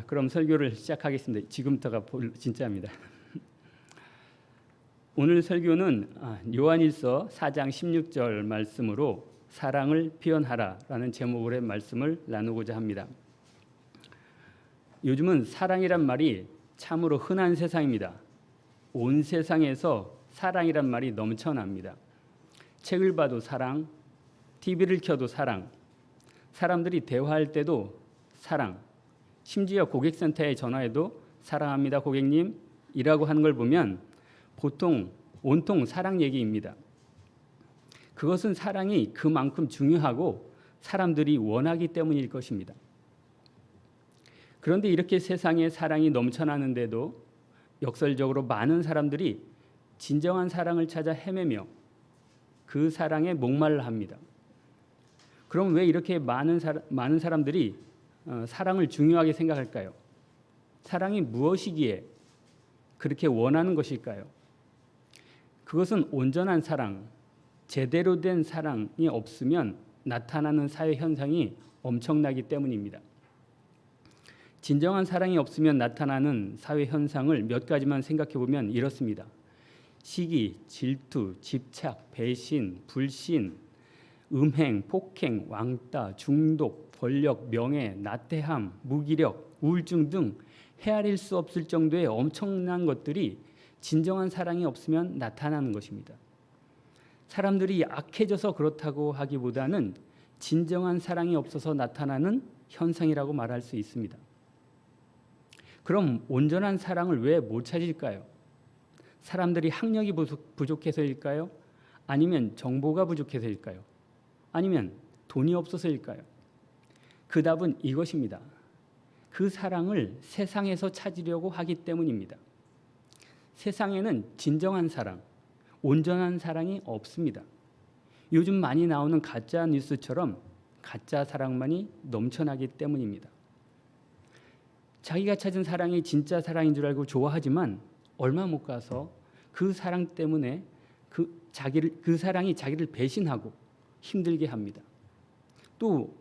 그럼 설교를 시작하겠습니다. 지금부터가 진짜입니다. 오늘 설교는 요한일서 4장 16절 말씀으로 사랑을 표현하라라는 제목의 말씀을 나누고자 합니다. 요즘은 사랑이란 말이 참으로 흔한 세상입니다. 온 세상에서 사랑이란 말이 넘쳐납니다. 책을 봐도 사랑, TV를 켜도 사랑, 사람들이 대화할 때도 사랑, 심지어 고객센터에 전화해도 사랑합니다 고객님 이라고 하는 걸 보면 보통 온통 사랑 얘기입니다. 그것은 사랑이 그만큼 중요하고 사람들이 원하기 때문일 것입니다. 그런데 이렇게 세상에 사랑이 넘쳐나는데도 역설적으로 많은 사람들이 진정한 사랑을 찾아 헤매며 그 사랑에 목말라 합니다. 그럼 왜 이렇게 많은 사람들이 사랑을 중요하게 생각할까요? 사랑이 무엇이기에 그렇게 원하는 것일까요? 그것은 온전한 사랑, 제대로 된 사랑이 없으면 나타나는 사회 현상이 엄청나기 때문입니다. 진정한 사랑이 없으면 나타나는 사회 현상을 몇 가지만 생각해 보면 이렇습니다. 시기, 질투, 집착, 배신, 불신, 음행, 폭행, 왕따, 중독, 권력, 명예, 나태함, 무기력, 우울증 등 헤아릴 수 없을 정도의 엄청난 것들이 진정한 사랑이 없으면 나타나는 것입니다. 사람들이 악해져서 그렇다고 하기보다는 진정한 사랑이 없어서 나타나는 현상이라고 말할 수 있습니다. 그럼 온전한 사랑을 왜 못 찾을까요? 사람들이 학력이 부족해서일까요? 아니면 정보가 부족해서일까요? 아니면 돈이 없어서일까요? 그 답은 이것입니다. 그 사랑을 세상에서 찾으려고 하기 때문입니다. 세상에는 진정한 사랑, 온전한 사랑이 없습니다. 요즘 많이 나오는 가짜 뉴스처럼 가짜 사랑만이 넘쳐나기 때문입니다. 자기가 찾은 사랑이 진짜 사랑인 줄 알고 좋아하지만 얼마 못 가서 그 사랑 때문에 그 사랑이 자기를 배신하고 힘들게 합니다. 또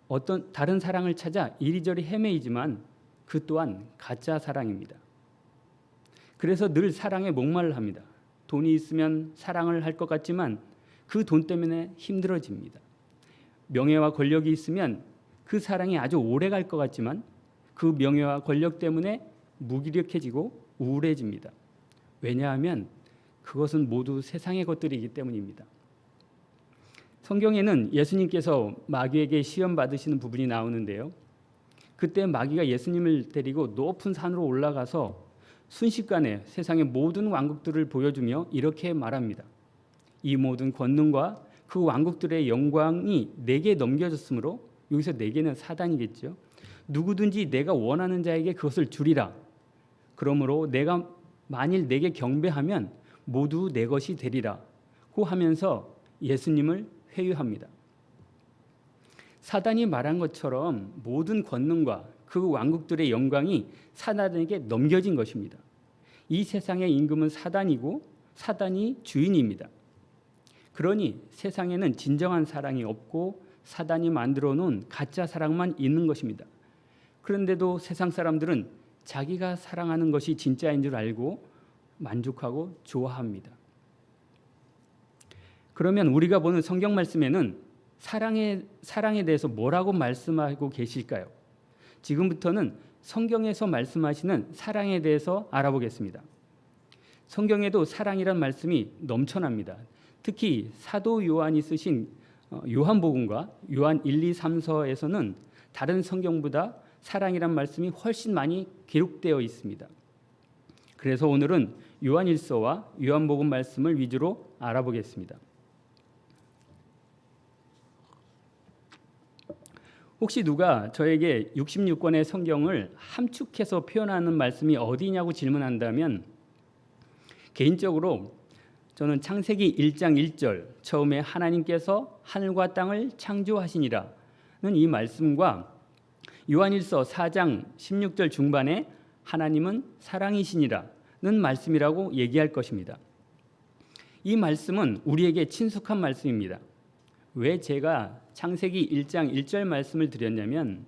어떤 다른 사랑을 찾아 이리저리 헤매이지만 그 또한 가짜 사랑입니다. 그래서 늘 사랑에 목말라 합니다. 돈이 있으면 사랑을 할 것 같지만 그 돈 때문에 힘들어집니다. 명예와 권력이 있으면 그 사랑이 아주 오래 갈 것 같지만 그 명예와 권력 때문에 무기력해지고 우울해집니다. 왜냐하면 그것은 모두 세상의 것들이기 때문입니다. 성경에는 예수님께서 마귀에게 시험 받으시는 부분이 나오는데요. 그때 마귀가 예수님을 데리고 높은 산으로 올라가서 순식간에 세상의 모든 왕국들을 보여주며 이렇게 말합니다. 이 모든 권능과 그 왕국들의 영광이 내게 넘겨졌으므로, 여기서 내게는 사단이겠죠. 누구든지 내가 원하는 자에게 그것을 주리라. 그러므로 내가 만일 내게 경배하면 모두 내 것이 되리라. 고 하면서 예수님을 회유합니다. 사단이 말한 것처럼 모든 권능과 그 왕국들의 영광이 사단에게 넘겨진 것입니다. 이 세상의 임금은 사단이고 사단이 주인입니다. 그러니 세상에는 진정한 사랑이 없고 사단이 만들어 놓은 가짜 사랑만 있는 것입니다. 그런데도 세상 사람들은 자기가 사랑하는 것이 진짜인 줄 알고 만족하고 좋아합니다. 그러면 우리가 보는 성경 말씀에는 사랑에 대해서 뭐라고 말씀하고 계실까요? 지금부터는 성경에서 말씀하시는 사랑에 대해서 알아보겠습니다. 성경에도 사랑이란 말씀이 넘쳐납니다. 특히 사도 요한이 쓰신 요한복음과 요한 1, 2, 3서에서는 다른 성경보다 사랑이란 말씀이 훨씬 많이 기록되어 있습니다. 그래서 오늘은 요한 1서와 요한복음 말씀을 위주로 알아보겠습니다. 혹시 누가 저에게 66권의 성경을 함축해서 표현하는 말씀이 어디냐고 질문한다면 개인적으로 저는 창세기 1장 1절 처음에 하나님께서 하늘과 땅을 창조하시니라는 이 말씀과 요한일서 4장 16절 중반에 하나님은 사랑이시니라는 말씀이라고 얘기할 것입니다. 이 말씀은 우리에게 친숙한 말씀입니다. 왜 제가 창세기 1장 1절 말씀을 드렸냐면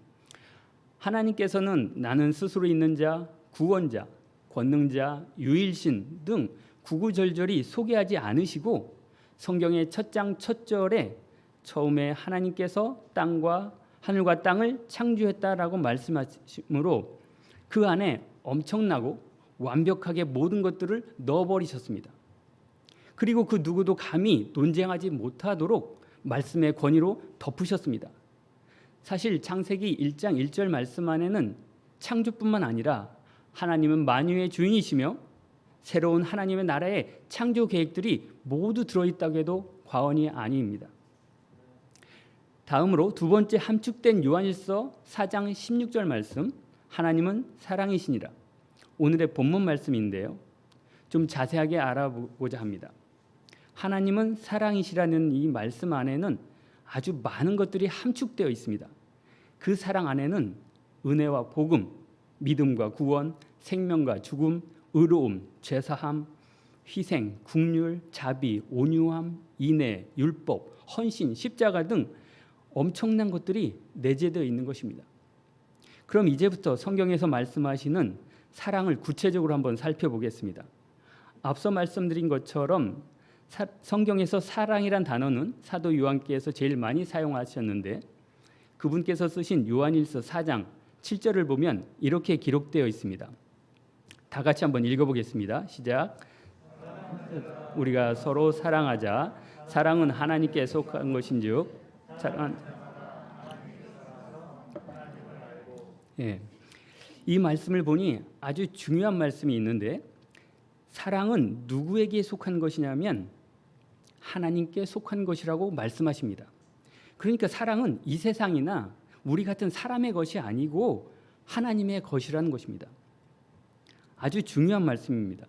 하나님께서는 나는 스스로 있는 자, 구원자, 권능자, 유일신 등 구구절절히 소개하지 않으시고 성경의 첫 장 첫 절에 처음에 하나님께서 하늘과 땅을 창조했다라고 말씀하심으로 그 안에 엄청나고 완벽하게 모든 것들을 넣어버리셨습니다. 그리고 그 누구도 감히 논쟁하지 못하도록 말씀의 권위로 덮으셨습니다. 사실 창세기 1장 1절 말씀 안에는 창조뿐만 아니라 하나님은 만유의 주인이시며 새로운 하나님의 나라의 창조 계획들이 모두 들어있다고 해도 과언이 아닙니다. 다음으로 두 번째 함축된 요한일서 4장 16절 말씀, 하나님은 사랑이시니라. 오늘의 본문 말씀인데요. 좀 자세하게 알아보고자 합니다. 하나님은 사랑이시라는 이 말씀 안에는 아주 많은 것들이 함축되어 있습니다. 그 사랑 안에는 은혜와 복음, 믿음과 구원, 생명과 죽음, 의로움, 죄사함, 희생, 긍휼, 자비, 온유함, 인애, 율법, 헌신, 십자가 등 엄청난 것들이 내재되어 있는 것입니다. 그럼 이제부터 성경에서 말씀하시는 사랑을 구체적으로 한번 살펴보겠습니다. 앞서 말씀드린 것처럼 성경에서 사랑이란 단어는 사도 요한께서 제일 많이 사용하셨는데 그분께서 쓰신 요한일서 4장 7절을 보면 이렇게 기록되어 있습니다. 다 같이 한번 읽어보겠습니다. 시작. 우리가 서로 사랑하자. 사랑은 하나님께 속한 것인즉 사랑은 이 말씀을 보니 아주 중요한 말씀이 있는데 사랑은 누구에게 속한 것이냐면 하나님께 속한 것이라고 말씀하십니다. 그러니까 사랑은 이 세상이나 우리 같은 사람의 것이 아니고 하나님의 것이라는 것입니다. 아주 중요한 말씀입니다.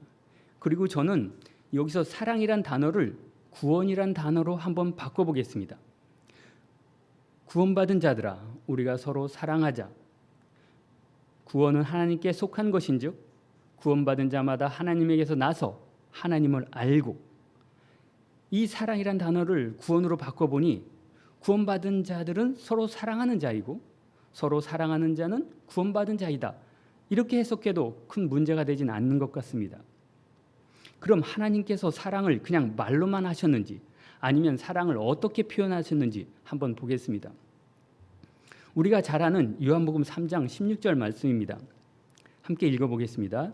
그리고 저는 여기서 사랑이란 단어를 구원이란 단어로 한번 바꿔보겠습니다. 구원받은 자들아, 우리가 서로 사랑하자. 구원은 하나님께 속한 것인즉 구원받은 자마다 하나님에게서 나서 하나님을 알고, 이 사랑이란 단어를 구원으로 바꿔보니 구원받은 자들은 서로 사랑하는 자이고 서로 사랑하는 자는 구원받은 자이다. 이렇게 해석해도 큰 문제가 되진 않는 것 같습니다. 그럼 하나님께서 사랑을 그냥 말로만 하셨는지 아니면 사랑을 어떻게 표현하셨는지 한번 보겠습니다. 우리가 잘 아는 요한복음 3장 16절 말씀입니다. 함께 읽어보겠습니다.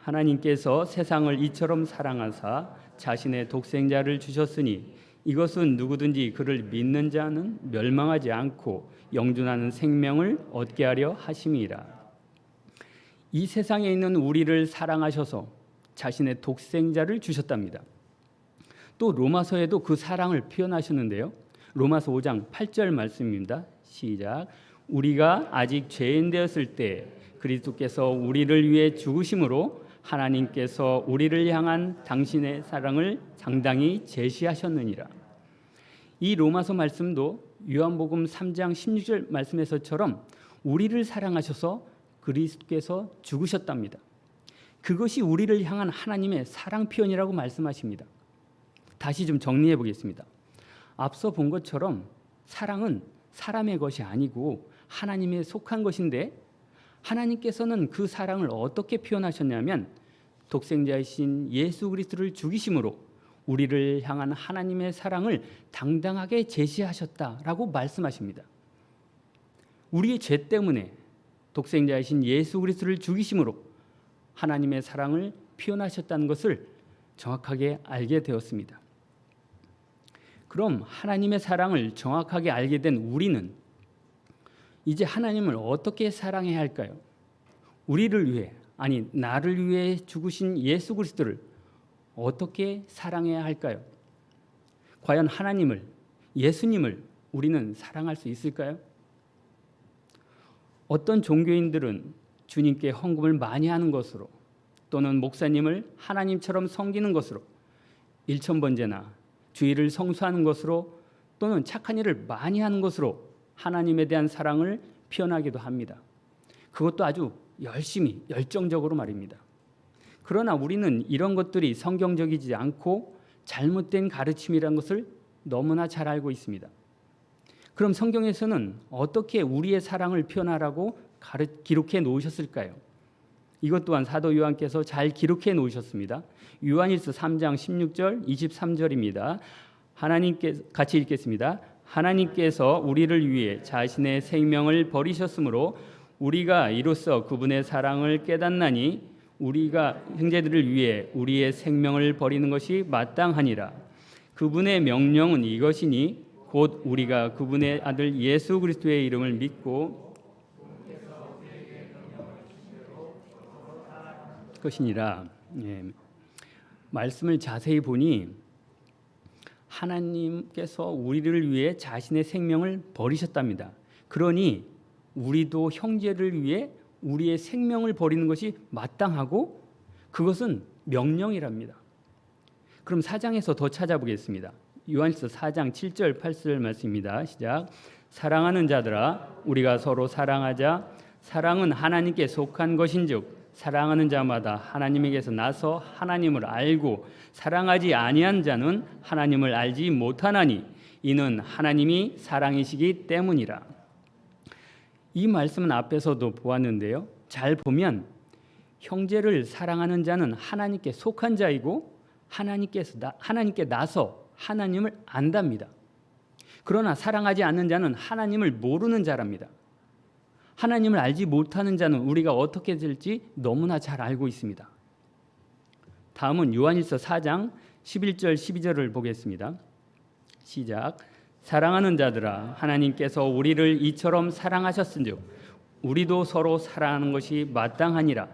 하나님께서 세상을 이처럼 사랑하사 자신의 독생자를 주셨으니 이것은 누구든지 그를 믿는 자는 멸망하지 않고 영존하는 생명을 얻게 하려 하심이라. 이 세상에 있는 우리를 사랑하셔서 자신의 독생자를 주셨답니다. 또 로마서에도 그 사랑을 표현하셨는데요. 로마서 5장 8절 말씀입니다. 시작. 우리가 아직 죄인 되었을 때 그리스도께서 우리를 위해 죽으심으로 하나님께서 우리를 향한 당신의 사랑을 상당히 제시하셨느니라. 이 로마서 말씀도 요한복음 3장 16절 말씀에서처럼 우리를 사랑하셔서 그리스도께서 죽으셨답니다. 그것이 우리를 향한 하나님의 사랑 표현이라고 말씀하십니다. 다시 좀 정리해 보겠습니다. 앞서 본 것처럼 사랑은 사람의 것이 아니고 하나님에 속한 것인데 하나님께서는 그 사랑을 어떻게 표현하셨냐면 독생자이신 예수 그리스도를 죽이심으로 우리를 향한 하나님의 사랑을 당당하게 제시하셨다라고 말씀하십니다. 우리의 죄 때문에 독생자이신 예수 그리스도를 죽이심으로 하나님의 사랑을 표현하셨다는 것을 정확하게 알게 되었습니다. 그럼 하나님의 사랑을 정확하게 알게 된 우리는 이제 하나님을 어떻게 사랑해야 할까요? 우리를 위해, 아니 나를 위해 죽으신 예수 그리스도를 어떻게 사랑해야 할까요? 과연 하나님을, 예수님을 우리는 사랑할 수 있을까요? 어떤 종교인들은 주님께 헌금을 많이 하는 것으로 또는 목사님을 하나님처럼 섬기는 것으로 일천번제나 주일을 성수하는 것으로 또는 착한 일을 많이 하는 것으로 하나님에 대한 사랑을 표현하기도 합니다. 그것도 아주 열심히 열정적으로 말입니다. 그러나 우리는 이런 것들이 성경적이지 않고 잘못된 가르침이라는 것을 너무나 잘 알고 있습니다. 그럼 성경에서는 어떻게 우리의 사랑을 표현하라고 기록해 놓으셨을까요? 이것 또한 사도 요한께서 잘 기록해 놓으셨습니다. 요한일서 3장 16절 23절입니다. 하나님께 같이 읽겠습니다. 하나님께서 우리를 위해 자신의 생명을 버리셨으므로 우리가 이로써 그분의 사랑을 깨닫나니 우리가 형제들을 위해 우리의 생명을 버리는 것이 마땅하니라. 그분의 명령은 이것이니 곧 우리가 그분의 아들 예수 그리스도의 이름을 믿고 것이니라. 예. 말씀을 자세히 보니 하나님께서 우리를 위해 자신의 생명을 버리셨답니다. 그러니 우리도 형제를 위해 우리의 생명을 버리는 것이 마땅하고 그것은 명령이랍니다. 그럼 4장에서 더 찾아보겠습니다. 요한일서 4장 7절 8절 말씀입니다. 시작. 사랑하는 자들아 우리가 서로 사랑하자. 사랑은 하나님께 속한 것인즉 사랑하는 자마다 하나님에게서 나서 하나님을 알고 사랑하지 아니한 자는 하나님을 알지 못하나니 이는 하나님이 사랑이시기 때문이라. 이 말씀은 앞에서도 보았는데요. 잘 보면 형제를 사랑하는 자는 하나님께 속한 자이고 하나님께 나서 하나님을 안답니다. 그러나 사랑하지 않는 자는 하나님을 모르는 자랍니다. 하나님을 알지 못하는 자는 우리가 어떻게 될지 너무나 잘 알고 있습니다. 다음은 요한일서 4장 11절 12절을 보겠습니다. 시작. 사랑하는 자들아 하나님께서 우리를 이처럼 사랑하셨은즉 우리도 서로 사랑하는 것이 마땅하니라.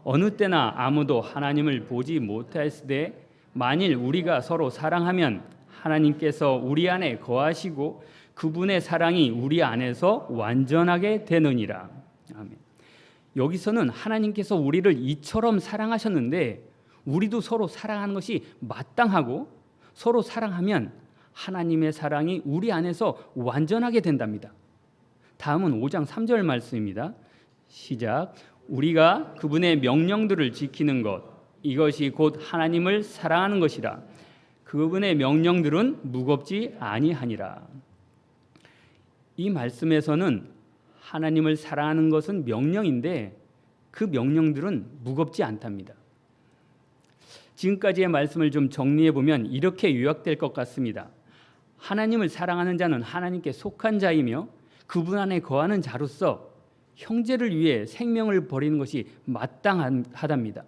어느 때나 아무도 하나님을 보지 못하였으되 만일 우리가 서로 사랑하면 하나님께서 우리 안에 거하시고 그분의 사랑이 우리 안에서 완전하게 되느니라. 아멘. 여기서는 하나님께서 우리를 이처럼 사랑하셨는데 우리도 서로 사랑하는 것이 마땅하고 서로 사랑하면 하나님의 사랑이 우리 안에서 완전하게 된답니다. 다음은 5장 3절 말씀입니다. 시작. 우리가 그분의 명령들을 지키는 것 이것이 곧 하나님을 사랑하는 것이라. 그분의 명령들은 무겁지 아니하니라. 이 말씀에서는 하나님을 사랑하는 것은 명령인데 그 명령들은 무겁지 않답니다. 지금까지의 말씀을 좀 정리해 보면 이렇게 요약될 것 같습니다. 하나님을 사랑하는 자는 하나님께 속한 자이며 그분 안에 거하는 자로서 형제를 위해 생명을 버리는 것이 마땅하답니다.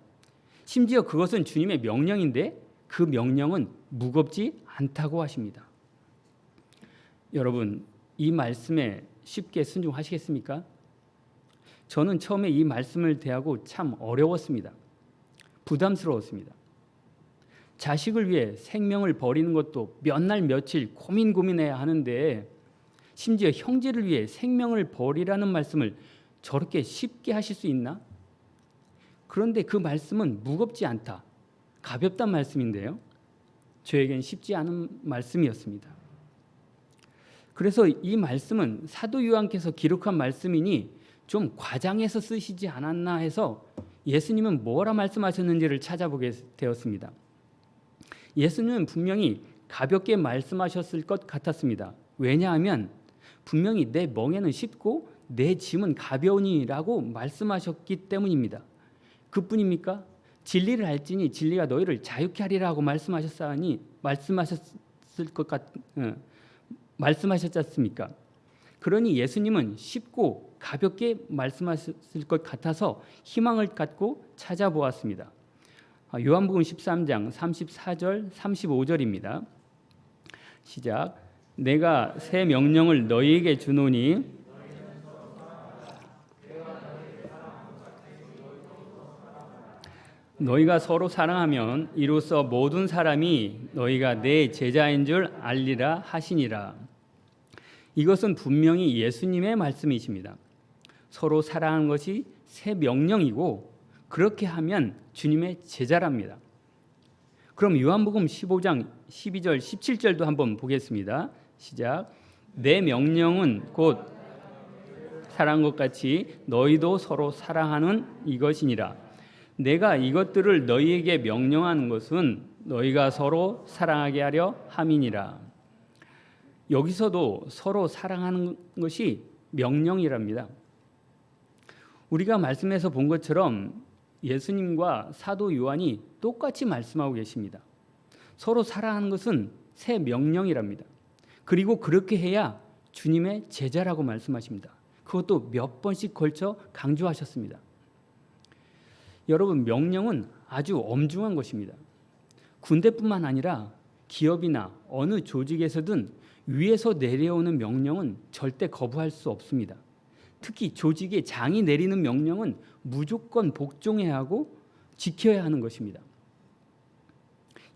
심지어 그것은 주님의 명령인데 그 명령은 무겁지 않다고 하십니다. 여러분, 이 말씀에 쉽게 순종하시겠습니까? 저는 처음에 이 말씀을 대하고 참 어려웠습니다. 부담스러웠습니다. 자식을 위해 생명을 버리는 것도 몇 날 며칠 고민해야 하는데 심지어 형제를 위해 생명을 버리라는 말씀을 저렇게 쉽게 하실 수 있나? 그런데 그 말씀은 무겁지 않다, 가볍단 말씀인데요. 저에겐 쉽지 않은 말씀이었습니다. 그래서 이 말씀은 사도 요한께서 기록한 말씀이니 좀 과장해서 쓰시지 않았나 해서 예수님은 뭐라 말씀하셨는지를 찾아보게 되었습니다. 예수님은 분명히 가볍게 말씀하셨을 것 같았습니다. 왜냐하면 분명히 내 멍에는 쉽고 내 짐은 가벼우니라고 말씀하셨기 때문입니다. 그뿐입니까? 진리를 알지니 진리가 너희를 자유케 하리라고 말씀하셨지 않습니까? 그러니 예수님은 쉽고 가볍게 말씀하셨을 것 같아서 희망을 갖고 찾아보았습니다. 요한복음 13장 34절 35절입니다. 시작. 내가 새 명령을 너희에게 주노니 너희가 서로 사랑하면 이로써 모든 사람이 너희가 내 제자인 줄 알리라 하시니라. 이것은 분명히 예수님의 말씀이십니다. 서로 사랑하는 것이 새 명령이고 그렇게 하면 주님의 제자랍니다. 그럼 요한복음 15장 12절 17절도 한번 보겠습니다. 시작. 내 명령은 곧 사랑한 것 같이 너희도 서로 사랑하는 이것이니라. 내가 이것들을 너희에게 명령하는 것은 너희가 서로 사랑하게 하려 함이니라. 여기서도 서로 사랑하는 것이 명령이랍니다. 우리가 말씀에서 본 것처럼 예수님과 사도 요한이 똑같이 말씀하고 계십니다. 서로 사랑하는 것은 새 명령이랍니다. 그리고 그렇게 해야 주님의 제자라고 말씀하십니다. 그것도 몇 번씩 걸쳐 강조하셨습니다. 여러분, 명령은 아주 엄중한 것입니다. 군대뿐만 아니라 기업이나 어느 조직에서든 위에서 내려오는 명령은 절대 거부할 수 없습니다. 특히 조직의 장이 내리는 명령은 무조건 복종해야 하고 지켜야 하는 것입니다.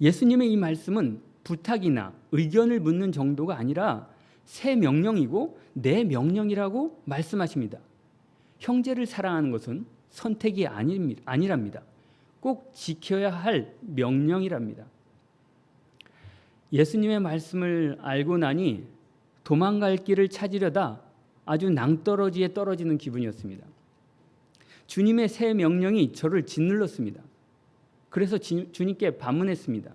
예수님의 이 말씀은 부탁이나 의견을 묻는 정도가 아니라 새 명령이고 내 명령이라고 말씀하십니다. 형제를 사랑하는 것은 선택이 아니랍니다. 꼭 지켜야 할 명령이랍니다. 예수님의 말씀을 알고 나니 도망갈 길을 찾으려다 아주 낭떠러지에 떨어지는 기분이었습니다. 주님의 새 명령이 저를 짓눌렀습니다. 그래서 주님께 반문했습니다.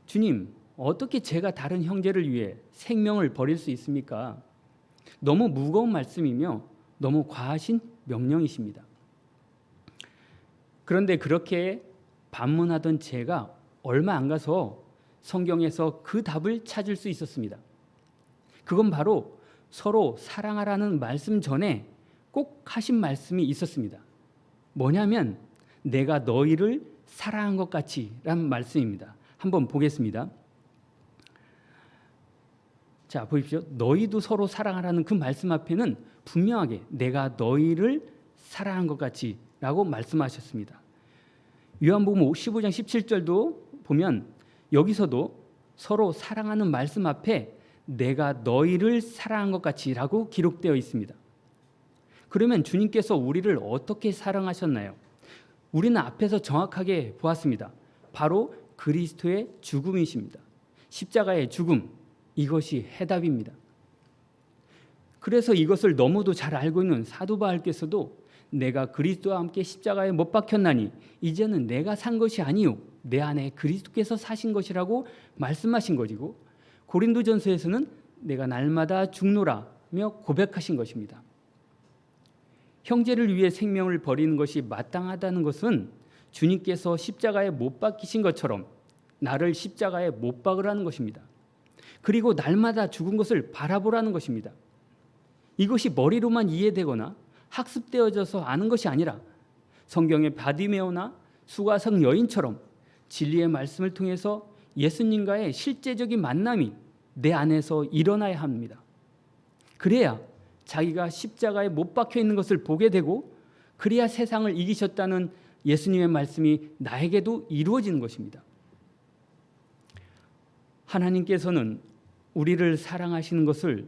주님, 어떻게 제가 다른 형제를 위해 생명을 버릴 수 있습니까? 너무 무거운 말씀이며 너무 과하신 명령이십니다. 그런데 그렇게 반문하던 제가 얼마 안 가서 성경에서 그 답을 찾을 수 있었습니다. 그건 바로 서로 사랑하라는 말씀 전에 꼭 하신 말씀이 있었습니다. 뭐냐면 내가 너희를 사랑한 것 같이 라는 말씀입니다. 한번 보겠습니다. 자, 보십시오. 너희도 서로 사랑하라는 그 말씀 앞에는 분명하게 내가 너희를 사랑한 것 같이 라고 말씀하셨습니다. 요한복음 15장 17절도 보면 여기서도 서로 사랑하는 말씀 앞에 내가 너희를 사랑한 것 같이 라고 기록되어 있습니다. 그러면 주님께서 우리를 어떻게 사랑하셨나요? 우리는 앞에서 정확하게 보았습니다. 바로 그리스도의 죽음이십니다. 십자가의 죽음, 이것이 해답입니다. 그래서 이것을 너무도 잘 알고 있는 사도 바울께서도 내가 그리스도와 함께 십자가에 못 박혔나니 이제는 내가 산 것이 아니요 내 안에 그리스도께서 사신 것이라고 말씀하신 것이고, 고린도전서에서는 내가 날마다 죽노라며 고백하신 것입니다. 형제를 위해 생명을 버리는 것이 마땅하다는 것은 주님께서 십자가에 못 박히신 것처럼 나를 십자가에 못 박으라는 것입니다. 그리고 날마다 죽은 것을 바라보라는 것입니다. 이것이 머리로만 이해되거나 학습되어져서 아는 것이 아니라 성경의 바디메오나 수가성 여인처럼 진리의 말씀을 통해서 예수님과의 실제적인 만남이 내 안에서 일어나야 합니다. 그래야 자기가 십자가에 못 박혀 있는 것을 보게 되고, 그래야 세상을 이기셨다는 예수님의 말씀이 나에게도 이루어지는 것입니다. 하나님께서는 우리를 사랑하시는 것을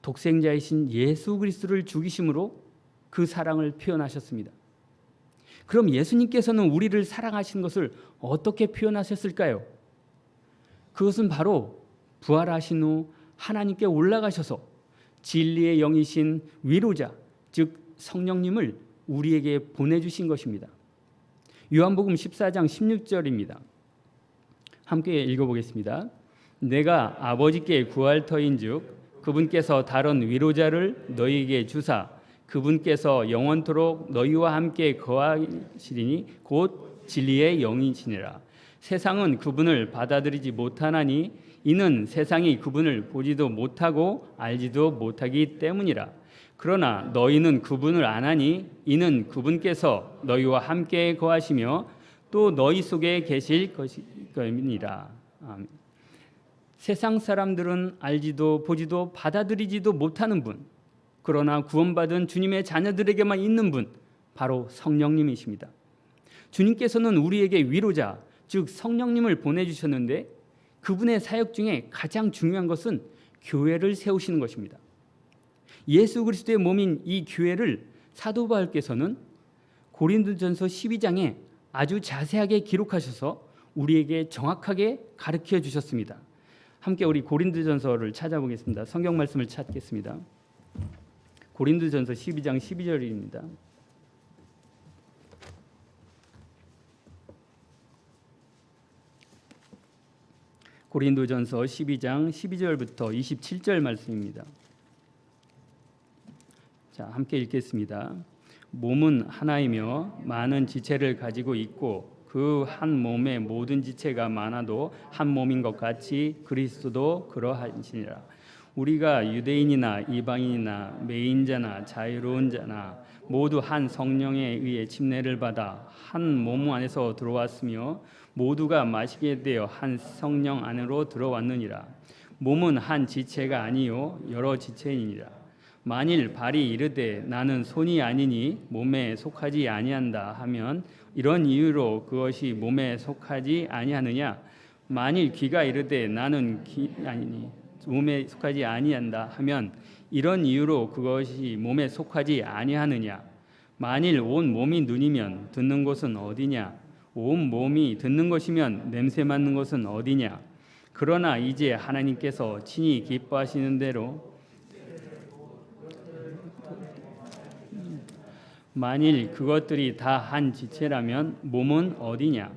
독생자이신 예수 그리스도를 죽이심으로 그 사랑을 표현하셨습니다. 그럼 예수님께서는 우리를 사랑하신 것을 어떻게 표현하셨을까요? 그것은 바로 부활하신 후 하나님께 올라가셔서 진리의 영이신 위로자, 즉 성령님을 우리에게 보내주신 것입니다. 요한복음 14장 16절입니다. 함께 읽어보겠습니다. 내가 아버지께 구할 터인즉 그분께서 다른 위로자를 너희에게 주사 그분께서 영원토록 너희와 함께 거하시리니 곧 진리의 영이시니라. 세상은 그분을 받아들이지 못하나니 이는 세상이 그분을 보지도 못하고 알지도 못하기 때문이라. 그러나 너희는 그분을 아나니 이는 그분께서 너희와 함께 거하시며 또 너희 속에 계실 것이니라. 아멘. 세상 사람들은 알지도 보지도 받아들이지도 못하는 분, 그러나 구원받은 주님의 자녀들에게만 있는 분, 바로 성령님이십니다. 주님께서는 우리에게 위로자, 즉 성령님을 보내주셨는데 그분의 사역 중에 가장 중요한 것은 교회를 세우시는 것입니다. 예수 그리스도의 몸인 이 교회를 사도 바울께서는 고린도전서 12장에 아주 자세하게 기록하셔서 우리에게 정확하게 가르쳐 주셨습니다. 함께 우리 고린도전서를 찾아보겠습니다. 성경 말씀을 찾겠습니다. 고린도전서 12장 12절입니다. 고린도전서 12장 12절부터 27절 말씀입니다. 자, 함께 읽겠습니다. 몸은 하나이며 많은 지체를 가지고 있고 그 한 몸의 모든 지체가 많아도 한 몸인 것 같이 그리스도도 그러하시니라. 우리가 유대인이나 이방인이나 매인자나 자유로운 자나 모두 한 성령에 의해 침례를 받아 한 몸 안에서 들어왔으며 모두가 마시게 되어 한 성령 안으로 들어왔느니라. 몸은 한 지체가 아니요 여러 지체이니라. 만일 발이 이르되 나는 손이 아니니 몸에 속하지 아니한다 하면 이런 이유로 그것이 몸에 속하지 아니하느냐. 만일 귀가 이르되 나는 귀 아니니 몸에 속하지 아니한다 하면 이런 이유로 그것이 몸에 속하지 아니하느냐. 만일 온 몸이 눈이면 듣는 곳은 어디냐. 온 몸이 듣는 것이면 냄새 맡는 것은 어디냐. 그러나 이제 하나님께서 친히 기뻐하시는 대로 만일 그것들이 다 한 지체라면 몸은 어디냐.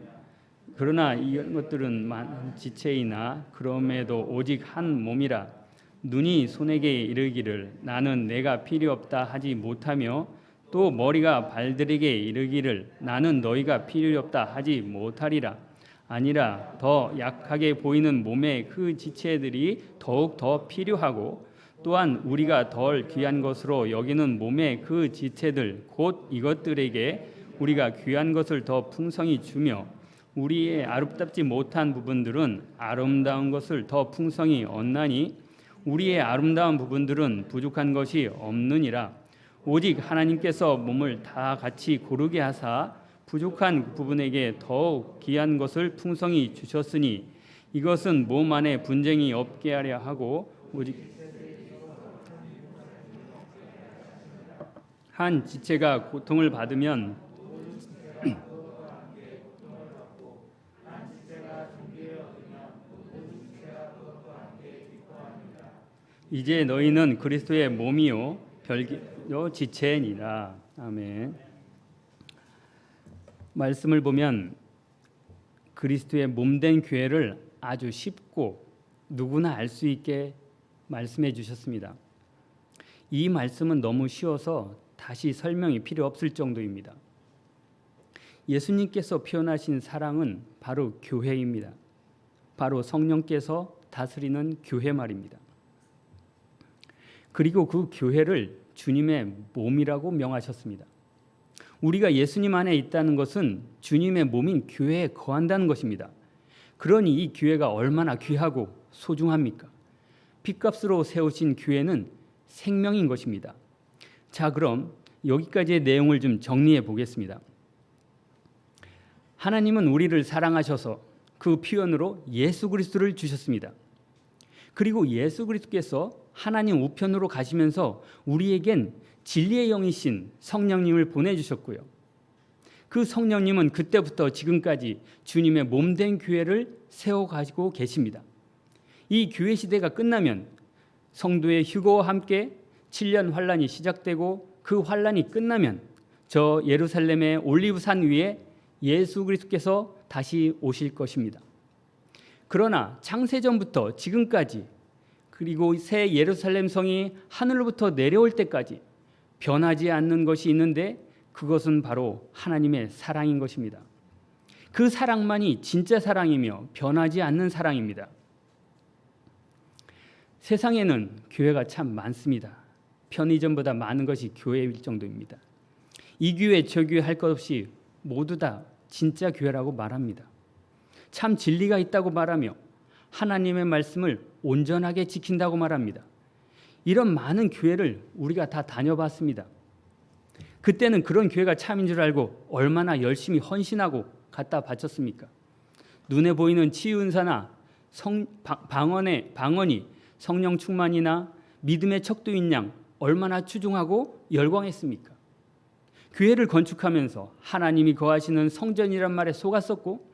그러나 이것들은 지체이나 그럼에도 오직 한 몸이라. 눈이 손에게 이르기를 나는 내가 필요 없다 하지 못하며 또 머리가 발들에게 이르기를 나는 너희가 필요 없다 하지 못하리라. 아니라 더 약하게 보이는 몸의 그 지체들이 더욱 더 필요하고 또한 우리가 덜 귀한 것으로 여기는 몸의 그 지체들 곧 이것들에게 우리가 귀한 것을 더 풍성히 주며 우리의 아름답지 못한 부분들은 아름다운 것을 더 풍성히 얻나니 우리의 아름다운 부분들은 부족한 것이 없느니라. 오직 하나님께서 몸을 다 같이 고르게 하사 부족한 부분에게 더욱 귀한 것을 풍성히 주셨으니 이것은 몸 안에 분쟁이 없게 하려 하고 오직 한 지체가 고통을 받으면 이제 너희는 그리스도의 몸이요 별개요 지체니라. 아멘. 말씀을 보면 그리스도의 몸된 교회를 아주 쉽고 누구나 알 수 있게 말씀해 주셨습니다. 이 말씀은 너무 쉬워서 다시 설명이 필요 없을 정도입니다. 예수님께서 표현하신 사랑은 바로 교회입니다. 바로 성령께서 다스리는 교회 말입니다. 그리고 그 교회를 주님의 몸이라고 명하셨습니다. 우리가 예수님 안에 있다는 것은 주님의 몸인 교회에 거한다는 것입니다. 그러니 이 교회가 얼마나 귀하고 소중합니까? 핏값으로 세우신 교회는 생명인 것입니다. 자, 그럼 여기까지의 내용을 좀 정리해 보겠습니다. 하나님은 우리를 사랑하셔서 그 표현으로 예수 그리스도를 주셨습니다. 그리고 예수 그리스도께서 하나님 우편으로 가시면서 우리에겐 진리의 영이신 성령님을 보내주셨고요. 그 성령님은 그때부터 지금까지 주님의 몸된 교회를 세워가지고 계십니다. 이 교회 시대가 끝나면 성도의 휴거와 함께 7년 환란이 시작되고 그 환란이 끝나면 저 예루살렘의 올리브산 위에 예수 그리스도께서 다시 오실 것입니다. 그러나 창세전부터 지금까지 그리고 새 예루살렘 성이 하늘로부터 내려올 때까지 변하지 않는 것이 있는데 그것은 바로 하나님의 사랑인 것입니다. 그 사랑만이 진짜 사랑이며 변하지 않는 사랑입니다. 세상에는 교회가 참 많습니다. 편의점보다 많은 것이 교회일 정도입니다. 이 교회 저 교회 할 것 없이 모두 다 진짜 교회라고 말합니다. 참 진리가 있다고 말하며 하나님의 말씀을 온전하게 지킨다고 말합니다. 이런 많은 교회를 우리가 다 다녀봤습니다. 그때는 그런 교회가 참인 줄 알고 얼마나 열심히 헌신하고 갖다 바쳤습니까? 눈에 보이는 치유 은사나 방언이 성령 충만이나 믿음의 척도인 양 얼마나 추종하고 열광했습니까? 교회를 건축하면서 하나님이 거하시는 성전이란 말에 속았었고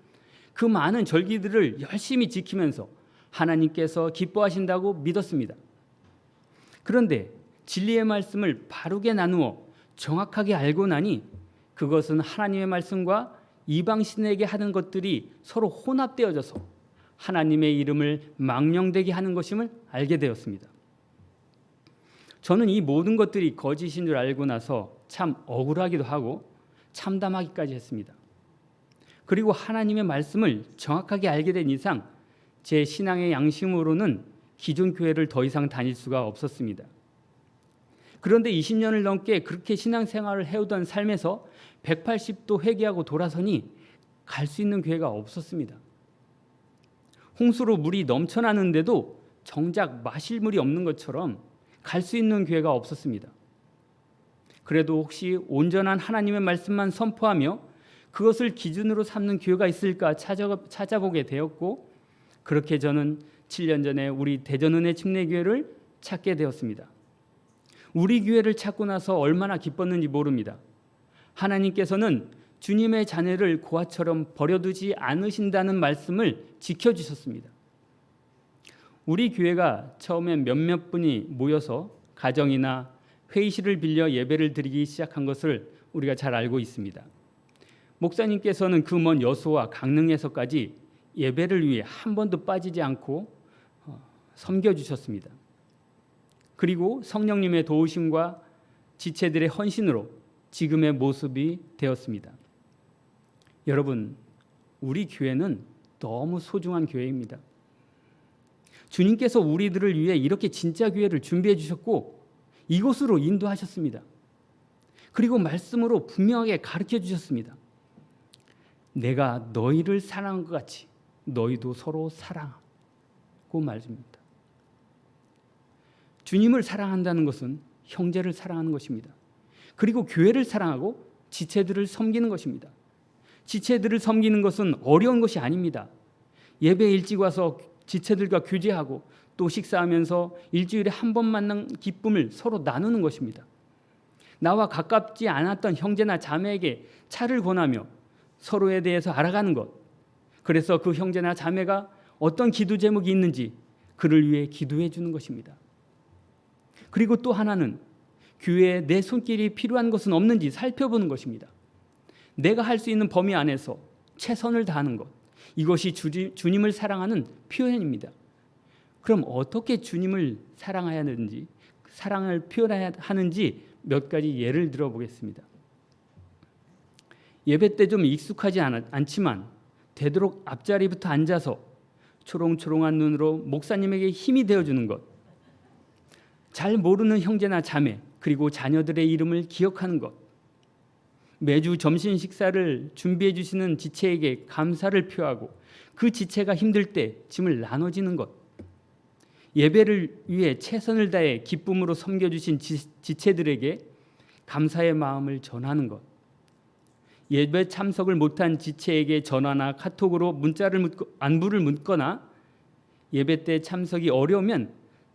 그 많은 절기들을 열심히 지키면서 하나님께서 기뻐하신다고 믿었습니다. 그런데 진리의 말씀을 바르게 나누어 정확하게 알고 나니 그것은 하나님의 말씀과 이방 신에게 하는 것들이 서로 혼합되어져서 하나님의 이름을 망령되게 하는 것임을 알게 되었습니다. 저는 이 모든 것들이 거짓인 줄 알고 나서 참 억울하기도 하고 참담하기까지 했습니다. 그리고 하나님의 말씀을 정확하게 알게 된 이상 제 신앙의 양심으로는 기존 교회를 더 이상 다닐 수가 없었습니다. 그런데 20년을 넘게 그렇게 신앙생활을 해오던 삶에서 180도 회개하고 돌아서니 갈 수 있는 교회가 없었습니다. 홍수로 물이 넘쳐나는데도 정작 마실 물이 없는 것처럼 갈 수 있는 교회가 없었습니다. 그래도 혹시 온전한 하나님의 말씀만 선포하며 그것을 기준으로 삼는 교회가 있을까 찾아보게 되었고, 그렇게 저는 7년 전에 우리 대전은혜 침례교회를 찾게 되었습니다. 우리 교회를 찾고 나서 얼마나 기뻤는지 모릅니다. 하나님께서는 주님의 자녀를 고아처럼 버려두지 않으신다는 말씀을 지켜주셨습니다. 우리 교회가 처음엔 몇몇 분이 모여서 가정이나 회의실을 빌려 예배를 드리기 시작한 것을 우리가 잘 알고 있습니다. 목사님께서는 그 먼 여수와 강릉에서까지 예배를 위해 한 번도 빠지지 않고 섬겨주셨습니다. 그리고 성령님의 도우심과 지체들의 헌신으로 지금의 모습이 되었습니다. 여러분, 우리 교회는 너무 소중한 교회입니다. 주님께서 우리들을 위해 이렇게 진짜 교회를 준비해 주셨고 이곳으로 인도하셨습니다. 그리고 말씀으로 분명하게 가르쳐 주셨습니다. 내가 너희를 사랑한 것 같이 너희도 서로 사랑하고 말입니다. 주님을 사랑한다는 것은 형제를 사랑하는 것입니다. 그리고 교회를 사랑하고 지체들을 섬기는 것입니다. 지체들을 섬기는 것은 어려운 것이 아닙니다. 예배 일찍 와서 지체들과 교제하고 또 식사하면서 일주일에 한 번 만난 기쁨을 서로 나누는 것입니다. 나와 가깝지 않았던 형제나 자매에게 차를 권하며 서로에 대해서 알아가는 것, 그래서 그 형제나 자매가 어떤 기도 제목이 있는지 그를 위해 기도해 주는 것입니다. 그리고 또 하나는 교회에 내 손길이 필요한 것은 없는지 살펴보는 것입니다. 내가 할 수 있는 범위 안에서 최선을 다하는 것, 이것이 주님을 사랑하는 표현입니다. 그럼 어떻게 주님을 사랑해야 하는지, 사랑을 표현해야 하는지 몇 가지 예를 들어보겠습니다. 예배 때 좀 익숙하지 않지만 되도록 앞자리부터 앉아서 초롱초롱한 눈으로 목사님에게 힘이 되어주는 것, 잘 모르는 형제나 자매 그리고 자녀들의 이름을 기억하는 것, 매주 점심 식사를 준비해 주시는 지체에게 감사를 표하고 그 지체가 힘들 때 짐을 나눠지는 것, 예배를 위해 최선을 다해 기쁨으로 섬겨주신 지체들에게 감사의 마음을 전하는 것, 예배 참석을 못한 지체에게 전화나 카톡으로 안부를 묻거나 예배 때 참석이 어려우면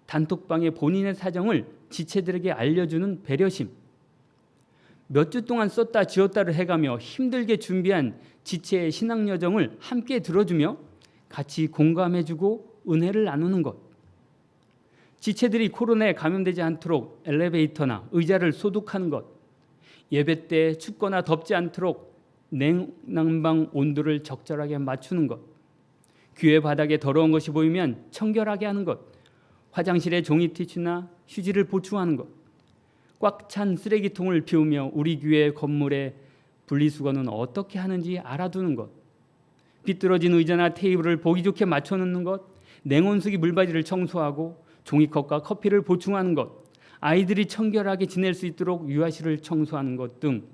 단톡방에 본인의 사정을 지체들에게 알려주는 배려심, 몇 주 동안 썼다 지웠다를 해가며 힘들게 준비한 지체의 신앙 여정을 함께 들어주며 같이 공감해주고 은혜를 나누는 것, 지체들이 코로나에 감염되지 않도록 엘리베이터나 의자를 소독하는 것, 예배 때 춥거나 덥지 않도록 냉난방 온도를 적절하게 맞추는 것, 교회 바닥에 더러운 것이 보이면 청결하게 하는 것, 화장실에 종이 티슈나 휴지를 보충하는 것, 꽉 찬 쓰레기통을 비우며 우리 교회 건물의 분리수거는 어떻게 하는지 알아두는 것, 비뚤어진 의자나 테이블을 보기 좋게 맞춰놓는 것, 냉온수기 물바지를 청소하고 종이컵과 커피를 보충하는 것, 아이들이 청결하게 지낼 수 있도록 유아실을 청소하는 것 등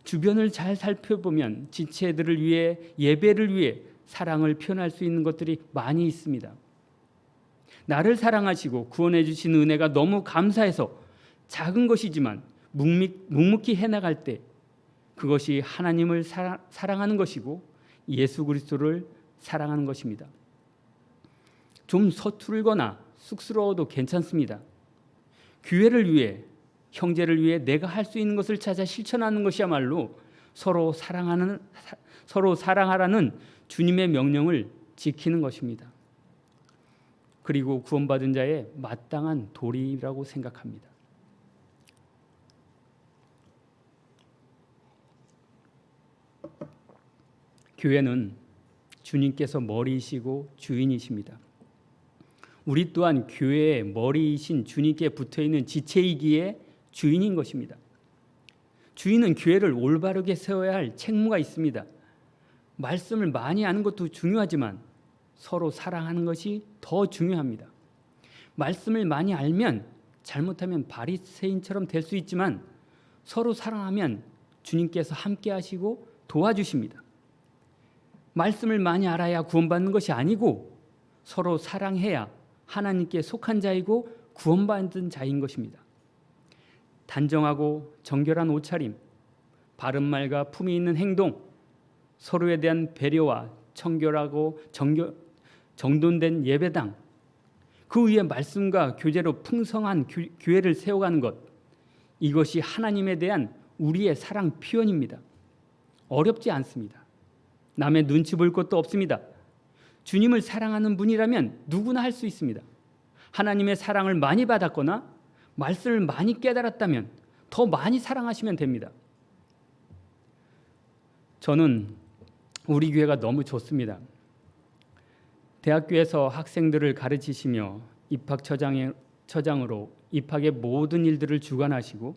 주변을 잘 살펴보면 지체들을 위해, 예배를 위해 사랑을 표현할 수 있는 것들이 많이 있습니다. 나를 사랑하시고 구원해 주신 은혜가 너무 감사해서 작은 것이지만 묵묵히 해나갈 때 그것이 하나님을 사랑하는 것이고 예수 그리스도를 사랑하는 것입니다. 좀 서툴거나 쑥스러워도 괜찮습니다. 교회를 위해, 형제를 위해 내가 할 수 있는 것을 찾아 실천하는 것이야말로 서로 사랑하라는 주님의 명령을 지키는 것입니다. 그리고 구원받은 자의 마땅한 도리라고 생각합니다. 교회는 주님께서 머리이시고 주인이십니다. 우리 또한 교회의 머리이신 주님께 붙어있는 지체이기에 주인인 것입니다. 주인은 교회를 올바르게 세워야 할 책무가 있습니다. 말씀을 많이 아는 것도 중요하지만 서로 사랑하는 것이 더 중요합니다. 말씀을 많이 알면 잘못하면 바리새인처럼 될 수 있지만 서로 사랑하면 주님께서 함께 하시고 도와주십니다. 말씀을 많이 알아야 구원받는 것이 아니고 서로 사랑해야 하나님께 속한 자이고 구원받은 자인 것입니다. 단정하고 정결한 옷차림, 바른 말과 품위 있는 행동, 서로에 대한 배려와 청결하고 정돈된 예배당, 그 위에 말씀과 교제로 풍성한 교회를 세워가는 것, 이것이 하나님에 대한 우리의 사랑 표현입니다. 어렵지 않습니다. 남의 눈치 볼 것도 없습니다. 주님을 사랑하는 분이라면 누구나 할 수 있습니다. 하나님의 사랑을 많이 받았거나 말씀을 많이 깨달았다면 더 많이 사랑하시면 됩니다. 저는 우리 교회가 너무 좋습니다. 대학교에서 학생들을 가르치시며 입학처장으로 입학의 모든 일들을 주관하시고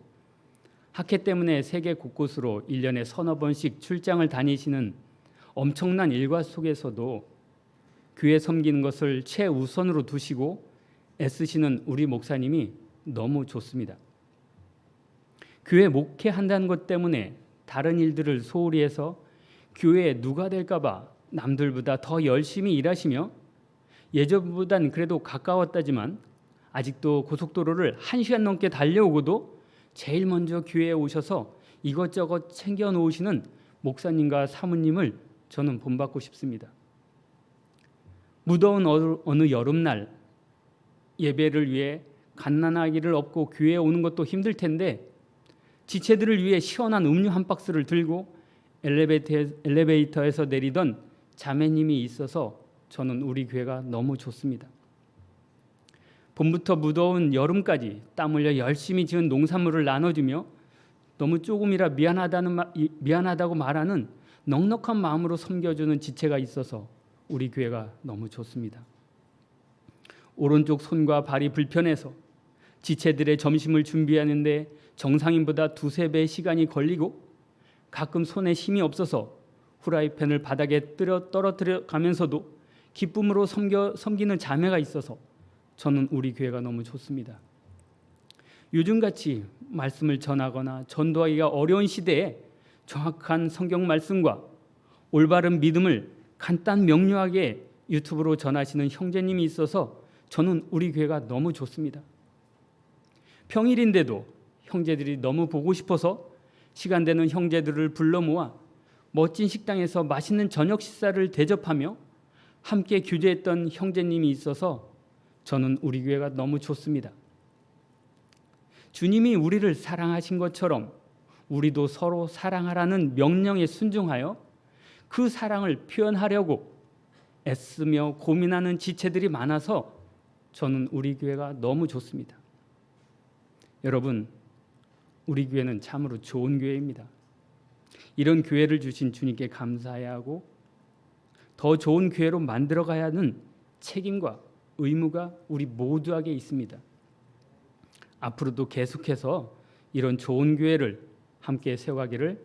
학회 때문에 세계 곳곳으로 1년에 서너 번씩 출장을 다니시는 엄청난 일과 속에서도 교회 섬기는 것을 최우선으로 두시고 애쓰시는 우리 목사님이 너무 좋습니다. 교회 목회한다는 것 때문에 다른 일들을 소홀히 해서 교회에 누가 될까 봐 남들보다 더 열심히 일하시며 예전보단 그래도 가까웠다지만 아직도 고속도로를 1시간 넘게 달려오고도 제일 먼저 교회에 오셔서 이것저것 챙겨 놓으시는 목사님과 사모님을 저는 본받고 싶습니다. 무더운 어느 여름날 예배를 위해 갓난아기를 업고 교회에 오는 것도 힘들 텐데 지체들을 위해 시원한 음료 한 박스를 들고 엘리베이터에서 내리던 자매님이 있어서 저는 우리 교회가 너무 좋습니다. 봄부터 무더운 여름까지 땀 흘려 열심히 지은 농산물을 나눠주며 너무 조금이라 미안하다고 말하는 넉넉한 마음으로 섬겨주는 지체가 있어서 우리 교회가 너무 좋습니다. 오른쪽 손과 발이 불편해서 지체들의 점심을 준비하는데 정상인보다 2-3배의 시간이 걸리고 가끔 손에 힘이 없어서 후라이팬을 바닥에 떨어뜨려 가면서도 기쁨으로 섬기는 자매가 있어서 저는 우리 교회가 너무 좋습니다. 요즘같이 말씀을 전하거나 전도하기가 어려운 시대에 정확한 성경 말씀과 올바른 믿음을 간단 명료하게 유튜브로 전하시는 형제님이 있어서 저는 우리 교회가 너무 좋습니다. 평일인데도 형제들이 너무 보고 싶어서 시간 되는 형제들을 불러 모아 멋진 식당에서 맛있는 저녁 식사를 대접하며 함께 교제했던 형제님이 있어서 저는 우리 교회가 너무 좋습니다. 주님이 우리를 사랑하신 것처럼 우리도 서로 사랑하라는 명령에 순종하여 그 사랑을 표현하려고 애쓰며 고민하는 지체들이 많아서 저는 우리 교회가 너무 좋습니다. 여러분, 우리 교회는 참으로 좋은 교회입니다. 이런 교회를 주신 주님께 감사해야 하고 더 좋은 교회로 만들어가야 하는 책임과 의무가 우리 모두에게 있습니다. 앞으로도 계속해서 이런 좋은 교회를 함께 세워가기를